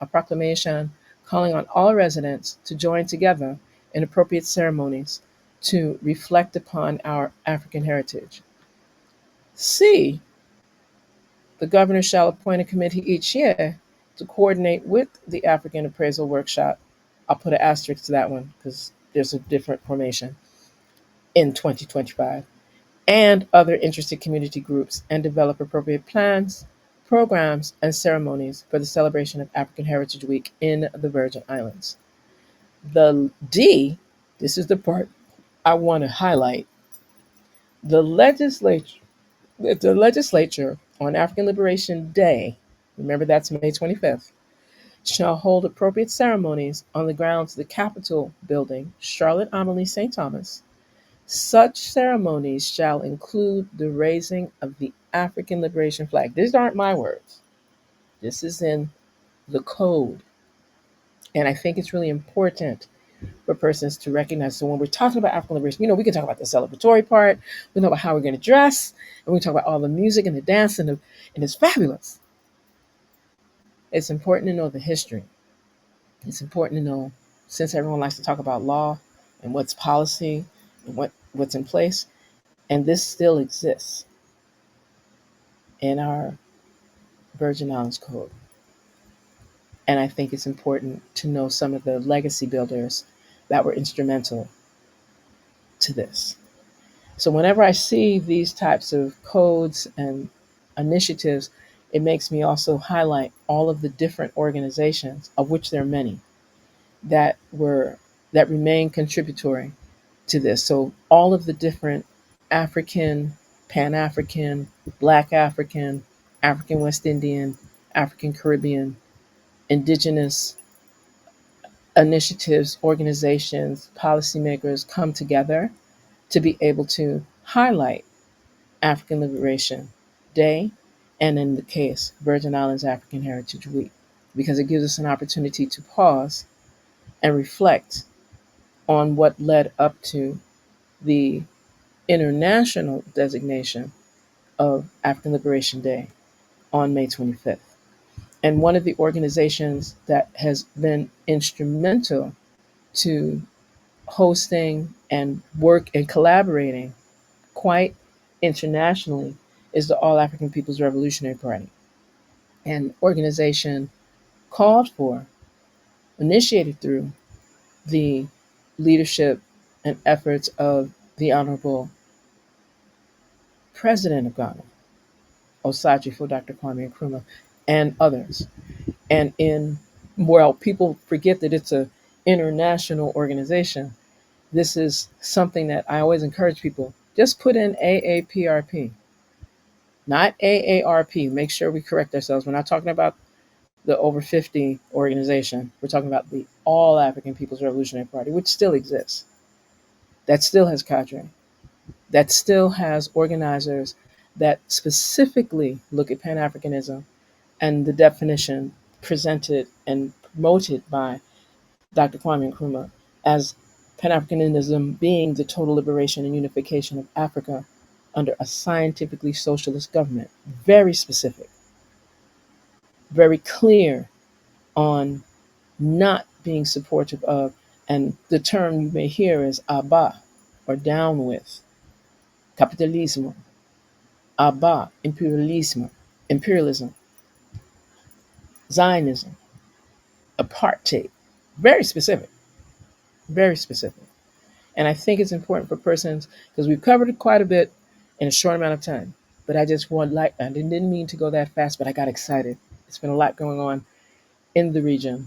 a proclamation calling on all residents to join together in appropriate ceremonies to reflect upon our African heritage. C, the governor shall appoint a committee each year to coordinate with the African Appraisal Workshop. I'll put an asterisk to that one because there's a different formation in 2025, and other interested community groups, and develop appropriate plans, programs, and ceremonies for the celebration of African Heritage Week in the Virgin Islands. The D, this is the part I want to highlight. The legislature on African Liberation Day, remember that's May 25th, shall hold appropriate ceremonies on the grounds of the Capitol building, Charlotte Amalie St. Thomas. Such ceremonies shall include the raising of the African Liberation Flag. These aren't my words. This is in the code. And I think it's really important for persons to recognize. So when we're talking about African liberation, we can talk about the celebratory part, we know about how we're going to dress, and we talk about all the music and the dance, and it's fabulous. It's important to know the history. It's important to know, since everyone likes to talk about law and what's policy and what's in place, and this still exists in our Virgin Islands Code. And I think it's important to know some of the legacy builders that were instrumental to this. So whenever I see these types of codes and initiatives, it makes me also highlight all of the different organizations, of which there are many, that remain contributory to this. So all of the different African, Pan-African, Black African, African West Indian, African Caribbean, indigenous initiatives, organizations, policymakers come together to be able to highlight African Liberation Day, and in the case, Virgin Islands African Heritage Week, because it gives us an opportunity to pause and reflect on what led up to the international designation of African Liberation Day on May 25th. And one of the organizations that has been instrumental to hosting and work and collaborating quite internationally is the All African People's Revolutionary Party, an organization called for, initiated through the leadership and efforts of the Honorable President of Ghana, Osajifo Dr. Kwame Nkrumah, and others. And people forget that it's an international organization. This is something that I always encourage people, just put in AAPRP, not AARP. Make sure we correct ourselves. We're not talking about the over 50 organization. We're talking about the All African People's Revolutionary Party, which still exists. That still has cadre. That still has organizers that specifically look at Pan Africanism and the definition presented and promoted by Dr. Kwame Nkrumah as Pan Africanism being the total liberation and unification of Africa under a scientifically socialist government. Very specific, very clear on not being supportive of, and the term you may hear is Aba, or down with, capitalismo, Aba, imperialism, Zionism, apartheid. Very specific, very specific. And I think it's important for persons, because we've covered it quite a bit in a short amount of time. But I didn't mean to go that fast, but I got excited. It's been a lot going on in the region.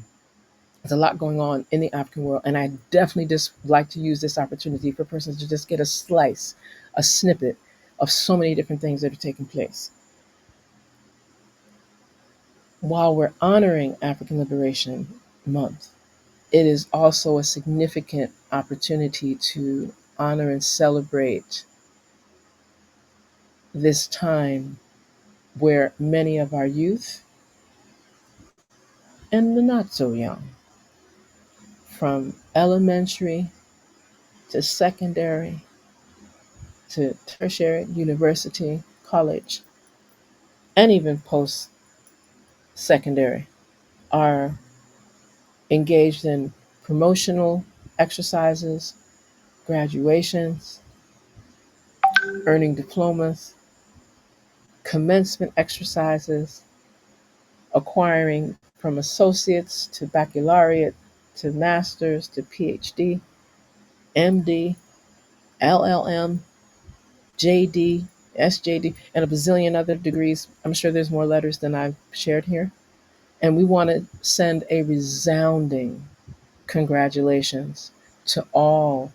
There's a lot going on in the African world. And I definitely just like to use this opportunity for persons to just get a slice, a snippet of so many different things that are taking place. While we're honoring African Liberation Month, it is also a significant opportunity to honor and celebrate this time where many of our youth and the not so young, from elementary to secondary to tertiary, university, college, and even post secondary, are engaged in promotional exercises, graduations, earning diplomas, commencement exercises, acquiring from associates to baccalaureate to master's to PhD, MD, LLM, JD, SJD, and a bazillion other degrees. I'm sure there's more letters than I've shared here. And we want to send a resounding congratulations to all